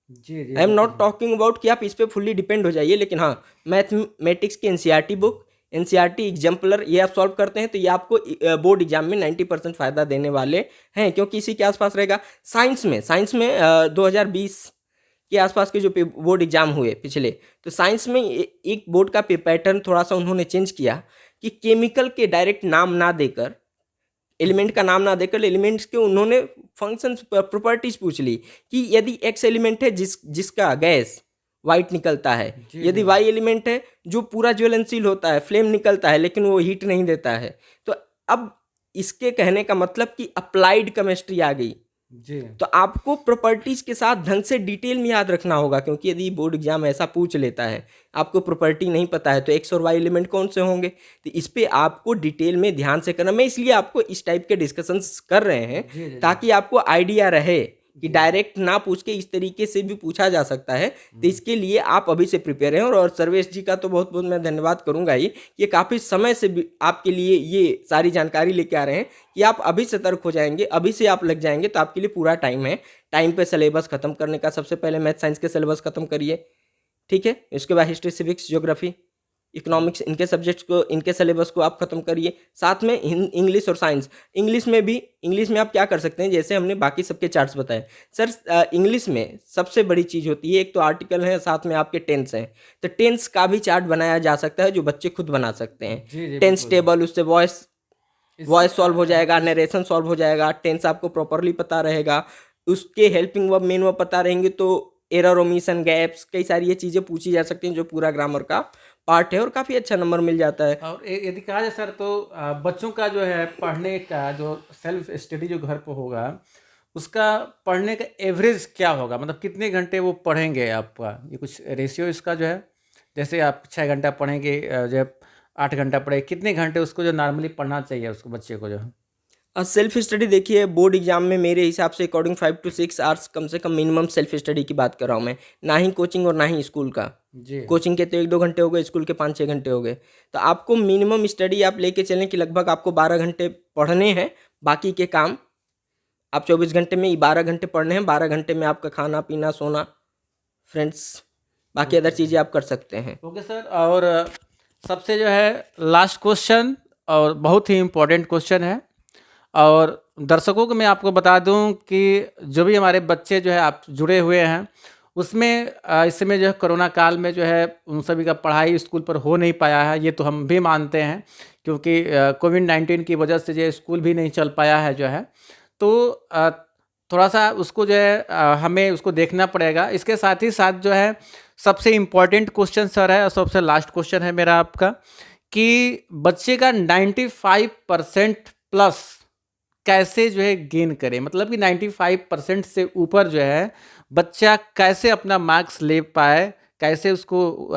जी, जी, आई एम बिल्कुल नॉट सही। टॉकिंग अबाउट कि आप इस पे फुल्ली डिपेंड हो जाइए, लेकिन हाँ, मैथमेटिक्स की एनसीईआरटी बुक, एनसीईआरटी एग्जाम्पलर, ये आप सॉल्व करते हैं तो ये आपको बोर्ड एग्जाम में 90% फ़ायदा देने वाले हैं, क्योंकि इसी के आसपास रहेगा। साइंस में 2020 के आसपास के जो बोर्ड एग्जाम हुए पिछले, तो साइंस में एक बोर्ड का पैटर्न थोड़ा सा उन्होंने चेंज किया कि केमिकल के डायरेक्ट नाम ना देकर, एलिमेंट का नाम ना देकर, एलिमेंट्स के उन्होंने फंक्शंस प्रॉपर्टीज पूछ ली कि यदि एक्स एलिमेंट है जिसका गैस वाइट निकलता है, जी, यदि जी। वाई एलिमेंट है जो पूरा ज्वलनशील होता है, फ्लेम निकलता है लेकिन वो हीट नहीं देता है। तो अब इसके कहने का मतलब कि अप्लाइड केमिस्ट्री आ गई। जी। तो आपको प्रॉपर्टीज के साथ ढंग से डिटेल में याद रखना होगा, क्योंकि यदि बोर्ड एग्जाम ऐसा पूछ लेता है, आपको प्रॉपर्टी नहीं पता है तो एक्स और वाई एलिमेंट कौन से होंगे, तो इस पे आपको डिटेल में ध्यान से करना। मैं इसलिए आपको इस टाइप के डिस्कशंस कर रहे हैं जी, जी, जी। ताकि आपको आइडिया रहे कि जी। डायरेक्ट ना पूछ के इस तरीके से भी पूछा जा सकता है। तो इसके लिए आप अभी से प्रिपेयर हैं। और सर्वेश जी का तो बहुत बहुत मैं धन्यवाद करूंगा ही, ये काफ़ी समय से भी आपके लिए ये सारी जानकारी लेके आ रहे हैं कि आप अभी सतर्क हो जाएंगे, अभी से आप लग जाएंगे तो आपके लिए पूरा टाइम है। टाइम पे सिलेबस खत्म करने का, सबसे पहले मैथ साइंस के सिलेबस खत्म करिए, ठीक है। इसके बाद हिस्ट्री, सिविक्स, ज्योग्राफी, इकोनॉमिक्स, इनके सब्जेक्ट्स को, इनके सिलेबस को आप खत्म करिए। साथ में इंग्लिश और साइंस, इंग्लिश में आप क्या कर सकते हैं, जैसे हमने बाकी सबके चार्ट्स बताए सर, इंग्लिश में सबसे बड़ी चीज़ होती है, एक तो आर्टिकल है, साथ में आपके टेंस हैं। तो टेंस का भी चार्ट बनाया जा सकता है जो बच्चे खुद बना सकते हैं। जी, जी, टेंस बिल्कुल। टेबल, उससे वॉइस इससे वॉइस सॉल्व हो जाएगा, नरेशन सॉल्व हो जाएगा, टेंस आपको प्रॉपरली पता रहेगा, उसके हेल्पिंग वर्ब, मेन वर्ब पता रहेंगे तो एरर, ओमिशन, गैप्स, कई सारी ये चीज़ें पूछी जा सकती हैं जो पूरा ग्रामर का पार्ट है, और काफ़ी अच्छा नंबर मिल जाता है। और यदि कहा जाए सर तो बच्चों का जो है पढ़ने का जो सेल्फ स्टडी जो घर पर होगा, उसका पढ़ने का एवरेज क्या होगा, मतलब कितने घंटे वो पढ़ेंगे आपका, ये कुछ रेशियो इसका जो है, जैसे आप 6 घंटा पढ़ेंगे, जब 8 घंटा पढ़े, कितने घंटे उसको जो नॉर्मली पढ़ना चाहिए उसको बच्चे को जो है? सेल्फ स्टडी देखिए, बोर्ड एग्जाम में मेरे हिसाब से अकॉर्डिंग 5 to 6 आवर्स कम से कम मिनिमम सेल्फ स्टडी की बात कर रहा हूँ मैं, ना ही कोचिंग और ना ही स्कूल का। जी। कोचिंग के तो 1-2 घंटे हो गए, स्कूल के 5-6 घंटे हो गए। तो आपको मिनिमम स्टडी आप लेके चलें कि लगभग आपको 12 घंटे पढ़ने हैं, बाकी के काम आप 24 घंटे में 12 घंटे पढ़ने हैं, 12 घंटे में आपका खाना पीना सोना, फ्रेंड्स, बाकी अदर ओके चीज़ें आप कर सकते हैं। Okay sir. और सबसे जो है लास्ट क्वेश्चन, और बहुत ही इम्पोर्टेंट क्वेश्चन है, और दर्शकों को मैं आपको बता दूं कि जो भी हमारे बच्चे जो है आप जुड़े हुए हैं उसमें इस समय जो है कोरोना काल में जो है उन सभी का पढ़ाई स्कूल पर हो नहीं पाया है, ये तो हम भी मानते हैं, क्योंकि कोविड-19 की वजह से जो है स्कूल भी नहीं चल पाया है जो है। तो थोड़ा सा उसको जो है हमें उसको देखना पड़ेगा। इसके साथ ही साथ जो है सबसे इम्पोर्टेंट क्वेश्चन सर है, और सबसे लास्ट क्वेश्चन है मेरा आपका, कि बच्चे का 95% प्लस कैसे जो है गेन करें, मतलब कि 95% से ऊपर जो है बच्चा कैसे अपना मार्क्स ले पाए, कैसे उसको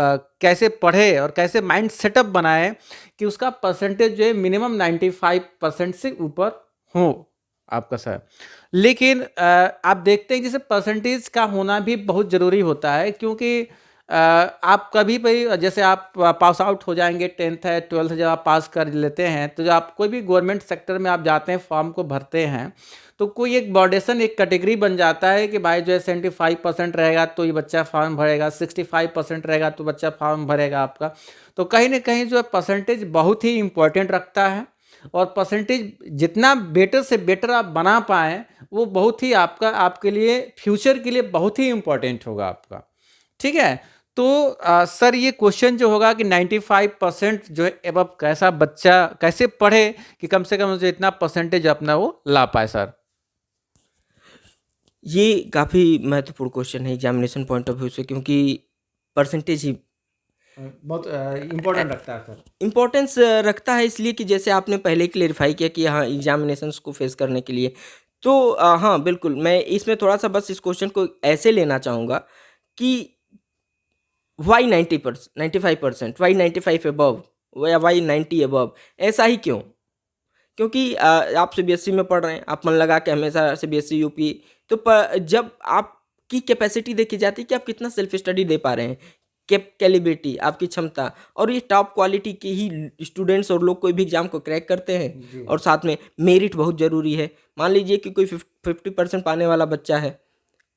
कैसे पढ़े और कैसे माइंड सेटअप बनाए कि उसका परसेंटेज जो है मिनिमम 95% से ऊपर हो आपका सर। लेकिन आप देखते हैं जैसे परसेंटेज का होना भी बहुत ज़रूरी होता है, क्योंकि आप कभी भी जैसे आप पास आउट हो जाएंगे, 10th है 12th जब आप पास कर लेते हैं तो जब आप कोई भी गवर्नमेंट सेक्टर में आप जाते हैं, फॉर्म को भरते हैं, तो कोई एक बॉर्डेशन, एक कैटेगरी बन जाता है कि भाई जो है 75% रहेगा तो ये बच्चा फॉर्म भरेगा, 65% रहेगा तो बच्चा फॉर्म भरेगा आपका। तो कहीं ना कहीं जो है परसेंटेज बहुत ही इम्पोर्टेंट रखता है, और परसेंटेज जितना बेटर से बेटर आप बना पाएँ वो बहुत ही आपके लिए फ्यूचर के लिए बहुत ही इम्पोर्टेंट होगा आपका, ठीक है। तो सर ये क्वेश्चन जो होगा कि 95% जो है एबव कैसा बच्चा कैसे पढ़े कि कम से कम जो इतना परसेंटेज अपना वो ला पाए सर? ये काफ़ी महत्वपूर्ण क्वेश्चन है एग्जामिनेशन पॉइंट ऑफ व्यू से, क्योंकि परसेंटेज ही बहुत इम्पोर्टेंट रखता है सर। इम्पोर्टेंस रखता है, इसलिए कि जैसे आपने पहले क्लेरिफाई किया कि हाँ, एग्जामिनेशंस को फेस करने के लिए, तो हाँ बिल्कुल, मैं इसमें थोड़ा सा बस इस क्वेश्चन को ऐसे लेना चाहूँगा कि वाई 95%, वाई 95 अबव, या वाई 90 अबव, ऐसा ही क्यों? क्योंकि आप सीबीएसई में पढ़ रहे हैं, आप मन लगा के हमेशा सीबीएसई, यूपी, तो जब आपकी कैपेसिटी देखी जाती है कि आप कितना सेल्फ स्टडी दे पा रहे हैं, कैपेबिलिटी, आपकी क्षमता, और ये टॉप क्वालिटी के ही स्टूडेंट्स और लोग कोई भी एग्जाम को क्रैक करते हैं। और साथ में मेरिट बहुत ज़रूरी है। मान लीजिए कि कोई 50% पाने वाला बच्चा है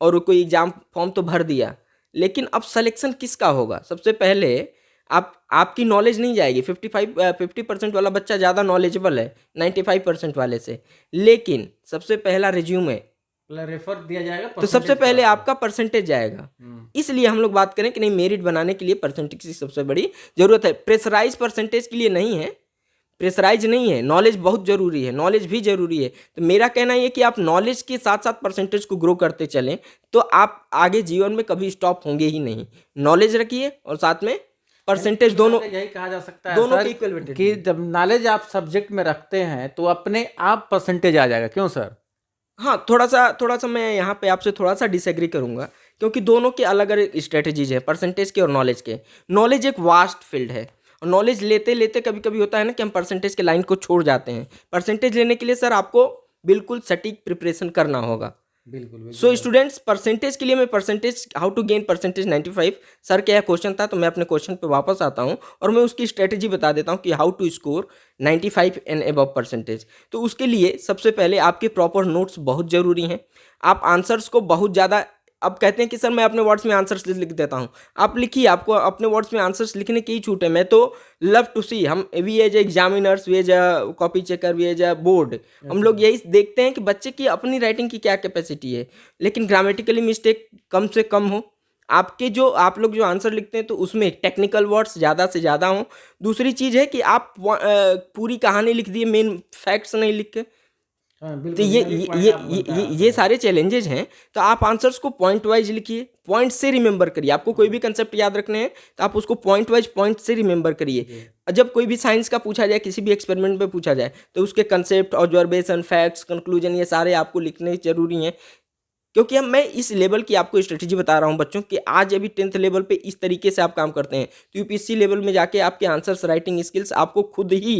और वो कोई एग्जाम फॉर्म तो भर दिया, लेकिन अब सिलेक्शन किसका होगा? सबसे पहले आपकी नॉलेज नहीं जाएगी। 50% वाला बच्चा ज़्यादा नॉलेजेबल है 95% वाले से, लेकिन सबसे पहला रिज्यूमे रेफर दिया जाएगा तो सबसे परसेंटेज पहले पर। आपका परसेंटेज जाएगा। इसलिए हम लोग बात करें कि नहीं, मेरिट बनाने के लिए परसेंटेज की सबसे बड़ी जरूरत है। प्रेशराइज परसेंटेज के लिए नहीं है, प्रेशराइज नहीं है। नॉलेज बहुत जरूरी है, नॉलेज भी जरूरी है। तो मेरा कहना ये कि आप नॉलेज के साथ साथ परसेंटेज को ग्रो करते चलें, तो आप आगे जीवन में कभी स्टॉप होंगे ही नहीं। नॉलेज रखिए और साथ में परसेंटेज, दोनों यही कहा जा सकता है दोनों सर के इक्वल वेटेज कि जब नॉलेज आप सब्जेक्ट में रखते हैं तो अपने आप परसेंटेज आ जाएगा। क्यों सर? हाँ, थोड़ा सा मैं यहाँ पे आपसे थोड़ा सा डिसएग्री करूँगा, क्योंकि दोनों के अलग अलग स्ट्रेटजीज हैं, परसेंटेज के और नॉलेज के। नॉलेज एक वास्ट फील्ड है, और नॉलेज लेते लेते कभी कभी होता है ना कि हम परसेंटेज के लाइन को छोड़ जाते हैं। परसेंटेज लेने के लिए सर आपको बिल्कुल सटीक प्रिपरेशन करना होगा। बिल्कुल सो स्टूडेंट्स, परसेंटेज के लिए मैं percentage, how to gain percentage 95 sir क्या क्वेश्चन था, तो मैं अपने क्वेश्चन पे वापस आता हूँ और मैं उसकी स्ट्रेटेजी बता देता हूँ कि how to score 95 and above percentage. तो उसके लिए सबसे पहले आपके प्रॉपर नोट्स बहुत ज़रूरी हैं। आप आंसर्स को बहुत ज़्यादा, अब कहते हैं कि सर मैं अपने वर्ड्स में आंसर्स लिख देता हूँ, आप लिखिए, आपको अपने वर्ड्स में आंसर्स लिखने की ही छूट है। मैं तो लव टू सी, हम we as examiners, we as copy checker, we as board, हम लोग यही देखते हैं कि बच्चे की अपनी राइटिंग की क्या कैपेसिटी है, लेकिन ग्रामेटिकली मिस्टेक कम से कम हो। आपके जो आप लोग जो आंसर लिखते हैं तो उसमें टेक्निकल वर्ड्स ज़्यादा से ज़्यादा हों। दूसरी चीज़ है कि आप पूरी कहानी लिख दिए, मेन फैक्ट्स नहीं लिख के। हाँ, तो बिल्कुल ये सारे चैलेंजेस हैं। तो आप आंसर्स को पॉइंट वाइज लिखिए, पॉइंट से रिमेंबर करिए। आपको कोई भी कंसेप्ट याद रखने हैं तो आप उसको पॉइंट वाइज, पॉइंट से रिमेंबर करिए। जब कोई भी साइंस का पूछा जाए, किसी भी एक्सपेरिमेंट में पूछा जाए, तो उसके कंसेप्ट, ऑब्जर्वेशन, फैक्ट्स, कंक्लूजन, ये सारे आपको लिखने जरूरी हैं। क्योंकि अब मैं इस लेवल की आपको स्ट्रेटेजी बता रहा हूँ बच्चों कि आज अभी 10th लेवल पे इस तरीके से आप काम करते हैं, तो यूपीएससी लेवल में जाके आपके आंसर्स राइटिंग स्किल्स आपको खुद ही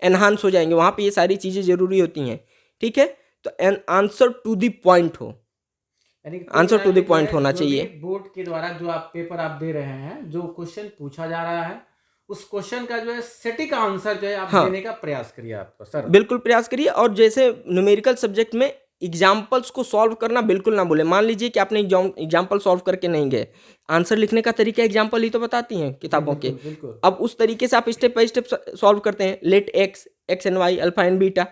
एनहांस हो जाएंगे। वहाँ पे ये सारी चीज़ें जरूरी होती हैं, ठीक है। तो an answer to the point हो, यानी कि आंसर टू द जो पॉइंट है, होना जो चाहिए। भी बोर्ड के द्वारा जो आप पेपर आप दे रहे हैं, जो क्वेश्चन पूछा जा रहा है, उस क्वेश्चन का जो है सटीक आंसर जो है आप हाँ, देने का प्रयास करिए आपको सर। बिल्कुल प्रयास करिए। और जैसे न्यूमेरिकल सब्जेक्ट में एग्जाम्पल्स को सॉल्व करना बिल्कुल ना भूलें। मान लीजिए कि आपने एग्जाम्पल सॉल्व करके नहीं गए, आंसर लिखने का तरीका एग्जाम्पल ही तो बताती हैं किताबों के। बिल्कुल बिल्कुल अब उस तरीके से आप स्टेप बाय स्टेप सॉल्व करते हैं। Let X and Y, alpha and beta,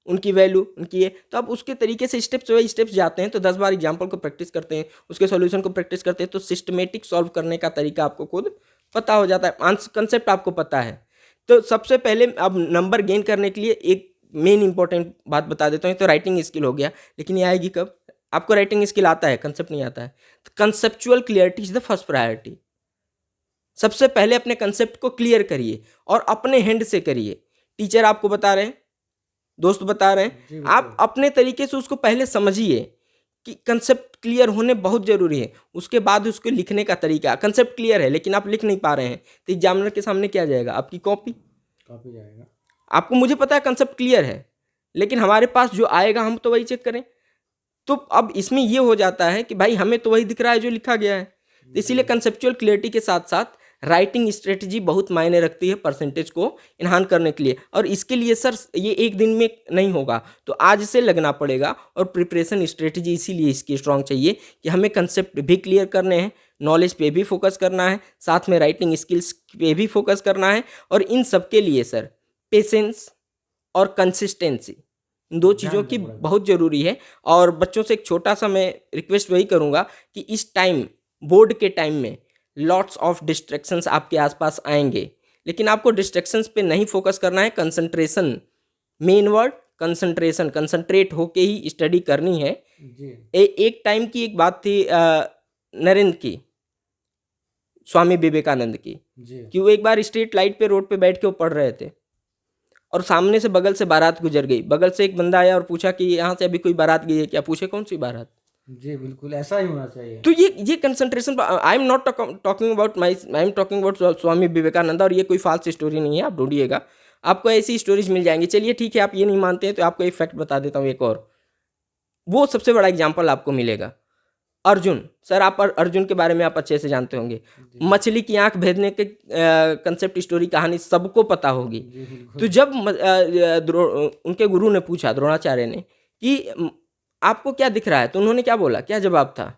उनकी वैल्यू, उनकी ये, तो आप उसके तरीके से स्टेप्स बाई स्टेप्स जाते हैं। तो 10 बार एग्जाम्पल को प्रैक्टिस करते हैं, उसके सॉल्यूशन को प्रैक्टिस करते हैं, तो सिस्टमेटिक सॉल्व करने का तरीका आपको खुद पता हो जाता है, आंसर कंसेप्ट आपको पता है। तो सबसे पहले अब नंबर गेन करने के लिए एक मेन इंपॉर्टेंट बात बता देता हूँ। तो राइटिंग स्किल हो गया, लेकिन ये आएगी कब? आपको राइटिंग स्किल आता है, कंसेप्ट नहीं आता है, तो conceptual clarity is the first priority. सबसे पहले अपने कंसेप्ट को क्लियर करिए और अपने हैंड से करिए। टीचर आपको बता रहे हैं, दोस्त बता रहे हैं, आप अपने तरीके से उसको पहले समझिए कि कंसेप्ट क्लियर होने बहुत जरूरी है। उसके बाद उसको लिखने का तरीका, कंसेप्ट क्लियर है लेकिन आप लिख नहीं पा रहे हैं, तो एग्जामिनर के सामने क्या जाएगा? आपकी कॉपी जाएगा। आपको, मुझे पता है कंसेप्ट क्लियर है, लेकिन हमारे पास जो आएगा हम तो वही चेक करें। तो अब इसमें ये हो जाता है कि भाई हमें तो वही दिख रहा है जो लिखा गया है। तो इसीलिए कंसेप्चुअल क्लियरिटी के साथ साथ राइटिंग स्ट्रेटजी बहुत मायने रखती है परसेंटेज को इन्हांस करने के लिए। और इसके लिए सर ये एक दिन में नहीं होगा, तो आज से लगना पड़ेगा। और प्रिपरेशन स्ट्रेटजी इसीलिए इसकी स्ट्रांग चाहिए कि हमें कंसेप्ट भी क्लियर करने हैं, नॉलेज पे भी फोकस करना है, साथ में राइटिंग स्किल्स पे भी फोकस करना है। और इन सब के लिए सर पेशेंस और कंसिस्टेंसी, इन दो चीज़ों की बहुत ज़रूरी है। और बच्चों से एक छोटा सा मैं रिक्वेस्ट वही करूँगा कि इस टाइम, बोर्ड के टाइम में लॉट्स ऑफ डिस्ट्रैक्शंस आपके आसपास आएंगे, लेकिन आपको डिस्ट्रैक्शंस पे नहीं फोकस करना है, concentration, main word concentration, concentrate होके ही स्टडी करनी है। एक टाइम की एक बात थी नरेंद्र की, स्वामी विवेकानंद की, कि वो एक बार स्ट्रीट लाइट पे, रोड पे बैठ के वो पढ़ रहे थे और सामने से बगल से बारात गुजर गई। बगल से एक बंदा आया और पूछा कि यहाँ से अभी कोई बारात गई है क्या? पूछे कौन सी बारात? जी बिल्कुल ऐसा ही होना चाहिए। तो ये concentration, I am not talking about my, I am talking about Swami Vivekananda. और ये कोई फाल्स स्टोरी नहीं है, आप ढूंढिएगा, आपको ऐसी स्टोरीज मिल जाएंगी। चलिए ठीक है, आप ये नहीं मानते हैं तो आपको एक फैक्ट बता देता हूँ एक और, वो सबसे बड़ा एग्जाम्पल आपको मिलेगा। अर्जुन, सर आप अर्जुन के बारे में आप अच्छे से जानते होंगे। मछली की आंख भेदने के कंसेप्ट, स्टोरी, कहानी सबको पता होगी। तो जब उनके गुरु ने पूछा, द्रोणाचार्य ने, कि आपको क्या दिख रहा है, तो उन्होंने क्या बोला, क्या जवाब था?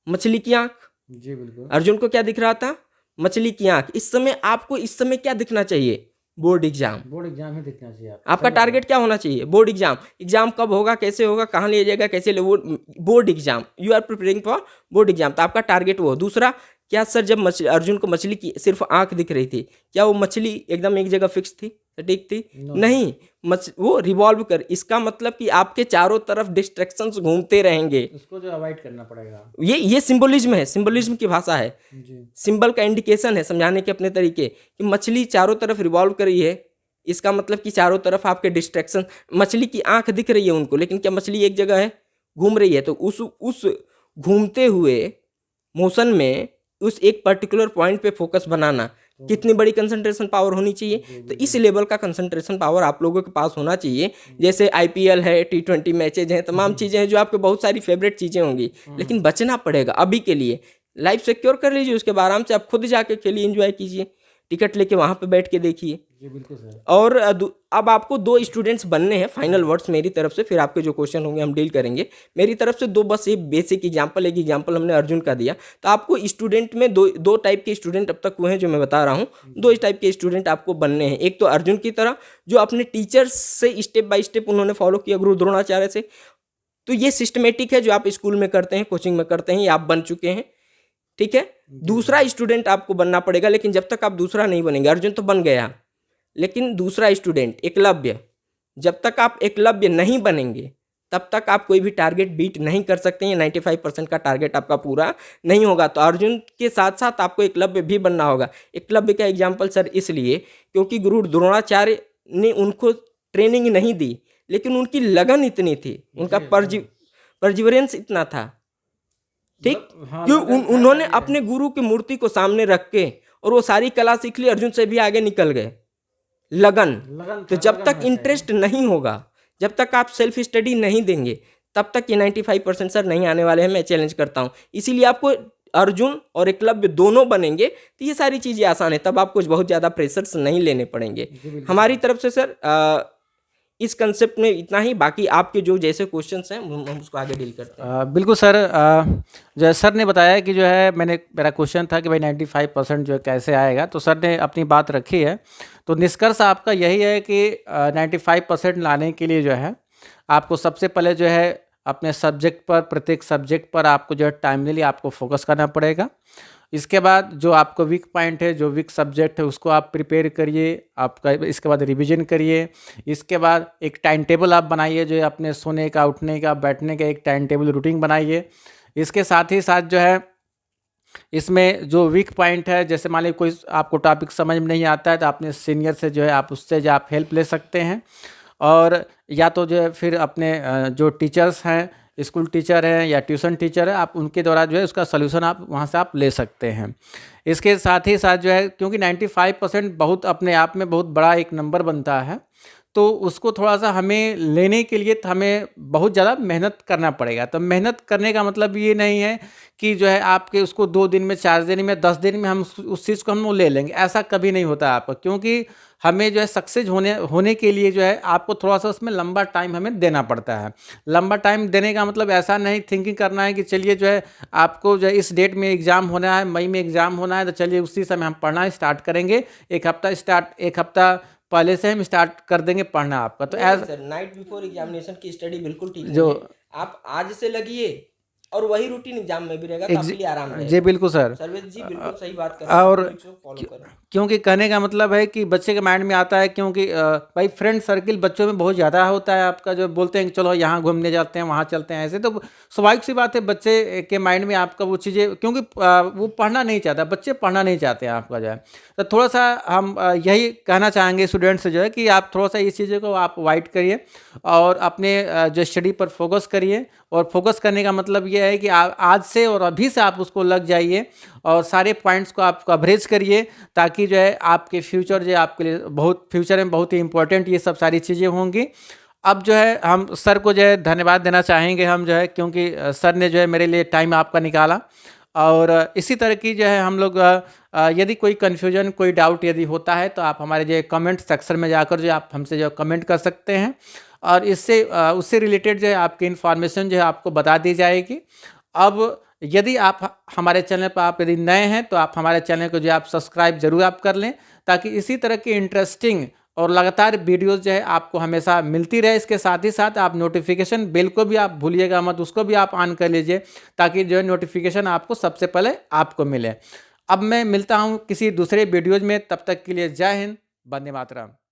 मछली की आंख। जी बिल्कुल। अर्जुन को क्या दिख रहा था? मछली की आंख। इस समय आपको, इस समय क्या दिखना चाहिए? Board exam. बोर्ड एग्जाम ही दिखना चाहिए आपका टारगेट क्या होना चाहिए? Board exam. एग्जाम कब होगा, कैसे होगा, कहाँ लिया जाएगा, कैसे ले, वो board exam. You are preparing for board exam, तो आपका टारगेट वो। दूसरा, क्या सर जब अर्जुन को मछली की सिर्फ आंख दिख रही थी, क्या वो मछली एकदम एक जगह फिक्स थी, सटीक थी? नहीं, वो रिवॉल्व कर, इसका मतलब कि आपके चारों तरफ डिस्ट्रैक्शंस घूमते रहेंगे। उसको जो अवॉइड करना पड़ेगा। ये सिंबलिज्म है, सिंबलिज्म की भाषा है, सिंबल का इंडिकेशन है समझाने के अपने तरीके, कि मछली चारों तरफ रिवॉल्व कर रही है, इसका मतलब कि चारों तरफ आपके डिस्ट्रैक्शन। मछली की आंख दिख रही है उनको, लेकिन क्या मछली एक जगह है? घूम रही है। तो उस घूमते हुए मोशन में उस एक पर्टिकुलर पॉइंट पे फोकस बनाना, कितनी बड़ी कंसंट्रेशन पावर होनी चाहिए? तो इस लेवल का कंसंट्रेशन पावर आप लोगों के पास होना चाहिए। जैसे आईपीएल है, T20 मैचेज हैं, तमाम चीज़ें हैं जो आपके बहुत सारी फेवरेट चीज़ें होंगी, लेकिन बचना पड़ेगा अभी के लिए। लाइफ सिक्योर कर लीजिए, उसके बाद आराम से आप खुद जाके खेलिए, एंजॉय कीजिए, टिकट लेके वहाँ पे बैठ के देखिए। जी बिल्कुल सर। और अब आपको 2 स्टूडेंट्स बनने हैं। फाइनल वर्ड्स मेरी तरफ से, फिर आपके जो क्वेश्चन होंगे हम डील करेंगे। मेरी तरफ से 2 बस ये बेसिक एग्जांपल, एक एग्जांपल हमने अर्जुन का दिया। तो आपको स्टूडेंट में दो टाइप के स्टूडेंट अब तक हुए हैं जो मैं बता रहा हूँ। 2 टाइप के स्टूडेंट आपको बनने हैं। एक तो अर्जुन की तरह, जो अपने टीचर्स से स्टेप बाय स्टेप उन्होंने फॉलो किया, गुरु द्रोणाचार्य से। तो ये सिस्टमेटिक है जो आप स्कूल में करते हैं, कोचिंग में करते हैं, ये आप बन चुके हैं, ठीक है। दूसरा स्टूडेंट आपको बनना पड़ेगा, लेकिन जब तक आप दूसरा नहीं बनेंगे, अर्जुन तो बन गया, लेकिन दूसरा स्टूडेंट एकलव्य, जब तक आप एकलव्य नहीं बनेंगे तब तक आप कोई भी टारगेट बीट नहीं कर सकते हैं। 95% का टारगेट आपका पूरा नहीं होगा। तो अर्जुन के साथ साथ आपको एकलव्य भी बनना होगा। एकलव्य का एग्जाम्पल सर इसलिए क्योंकि गुरु द्रोणाचार्य ने उनको ट्रेनिंग नहीं दी, लेकिन उनकी लगन इतनी थी, उनका परजिवरेंस इतना था, ठीक, क्यों उन्होंने अपने गुरु की मूर्ति को सामने रख के और वो सारी कला सीख ली, अर्जुन से भी आगे निकल गए। लगन। तो जब तक इंटरेस्ट नहीं होगा, जब तक आप सेल्फ स्टडी नहीं देंगे, तब तक ये 95% सर नहीं आने वाले हैं, मैं चैलेंज करता हूँ। इसीलिए आपको अर्जुन और एकलव्य दोनों बनेंगे तो ये सारी चीज़ें आसान है, तब आपको बहुत ज़्यादा प्रेशर्स नहीं लेने पड़ेंगे। हमारी तरफ से सर इस कंसेप्ट में इतना ही। बाकी आपके जो जैसे क्वेश्चंस हैं हम उसको आगे डील करते हैं। बिल्कुल सर। जो है सर ने बताया कि जो है मेरा क्वेश्चन था कि भाई 95% जो है कैसे आएगा, तो सर ने अपनी बात रखी है। तो निष्कर्ष आपका यही है कि 95% लाने के लिए जो है आपको सबसे पहले जो है अपने सब्जेक्ट पर, प्रत्येक सब्जेक्ट पर आपको जो है टाइमली आपको फोकस करना पड़ेगा। इसके बाद जो आपको वीक पॉइंट है, जो वीक सब्जेक्ट है, उसको आप प्रिपेयर करिए। आपका इसके बाद रिवीजन करिए। इसके बाद एक टाइम टेबल आप बनाइए, जो है अपने सोने का, उठने का, बैठने का एक टाइम टेबल रूटीन बनाइए। इसके साथ ही साथ जो है इसमें जो वीक पॉइंट है, जैसे मान लीजिए कोई आपको टॉपिक समझ में नहीं आता है तो अपने सीनियर से जो है आप उससे जो आप हेल्प ले सकते हैं, और या तो जो है फिर अपने जो टीचर्स हैं, स्कूल टीचर हैं या ट्यूशन टीचर है, आप उनके द्वारा जो है उसका सलूशन आप वहाँ से आप ले सकते हैं। इसके साथ ही साथ जो है क्योंकि 95% बहुत अपने आप में बहुत बड़ा एक नंबर बनता है, तो उसको थोड़ा सा हमें लेने के लिए तो हमें बहुत ज़्यादा मेहनत करना पड़ेगा। तो मेहनत करने का मतलब ये नहीं है कि जो है आपके उसको 2 दिन में, 4 दिन में, 10 दिन में हम उस चीज़ को हम ले लेंगे, ऐसा कभी नहीं होता है आपका। क्योंकि हमें जो है सक्सेस होने के लिए जो है आपको थोड़ा सा उसमें लंबा टाइम हमें देना पड़ता है। लंबा टाइम देने का मतलब ऐसा नहीं थिंकिंग करना है कि चलिए जो है आपको जो है इस डेट में एग्ज़ाम होना है, मई में एग्ज़ाम होना है, तो चलिए उसी समय हम पढ़ना स्टार्ट करेंगे। एक हफ्ता पहले से हम स्टार्ट कर देंगे पढ़ना आपका। तो सर नाइट बिफोर एग्जामिनेशन की स्टडी बिल्कुल ठीक जो आप आज से लगिए और वही रूटीन एग्जाम में भी रहेगा, तो आपके लिए आराम रहेगा। जी बिल्कुल सर, सर्वेश जी बिल्कुल सही बात कर रहे हैं। और फॉलो करें। क्योंकि कहने का मतलब है कि बच्चे के माइंड में आता है, क्योंकि भाई फ्रेंड सर्किल बच्चों में बहुत ज़्यादा होता है आपका, जो बोलते हैं कि चलो यहाँ घूमने जाते हैं, वहाँ चलते हैं, ऐसे तो स्वाभाविक सी बात है बच्चे के माइंड में आपका वो चीज़ें, क्योंकि वो पढ़ना नहीं चाहता, बच्चे पढ़ना नहीं चाहते हैं आपका जो है। तो थोड़ा सा हम यही कहना चाहेंगे स्टूडेंट से जो है कि आप थोड़ा सा इस चीज़ों को आप अवॉइड करिए और अपने जो स्टडी पर फोकस करिए। और फोकस करने का मतलब ये है कि आज से और अभी से आप उसको लग जाइए और सारे पॉइंट्स को आप कवरेज करिए, ताकि जो है आपके फ्यूचर जो है आपके लिए बहुत फ्यूचर में बहुत ही इंपॉर्टेंट ये सब सारी चीज़ें होंगी। अब जो है हम सर को जो है धन्यवाद देना चाहेंगे हम जो है, क्योंकि सर ने जो है मेरे लिए टाइम आपका निकाला। और इसी तरह की जो है हम लोग यदि कोई कन्फ्यूजन, कोई डाउट यदि होता है तो आप हमारे जो है कमेंट सेक्शन में जाकर जो है आप हमसे जो है कमेंट कर सकते हैं, और इससे उससे रिलेटेड जो है आपकी इन्फॉर्मेशन जो है आपको बता दी जाएगी। अब यदि आप हमारे चैनल पर आप यदि नए हैं तो आप हमारे चैनल को जो है आप सब्सक्राइब ज़रूर आप कर लें, ताकि इसी तरह की इंटरेस्टिंग और लगातार वीडियोस जो है आपको हमेशा मिलती रहे। इसके साथ ही साथ आप नोटिफिकेशन बेल को भी आप भूलिएगा मत, उसको भी आप ऑन कर लीजिए, ताकि जो है नोटिफिकेशन आपको सबसे पहले आपको मिले। अब मैं मिलता हूँ किसी दूसरे वीडियोज में, तब तक के लिए जय हिंद, वंदे मातरम।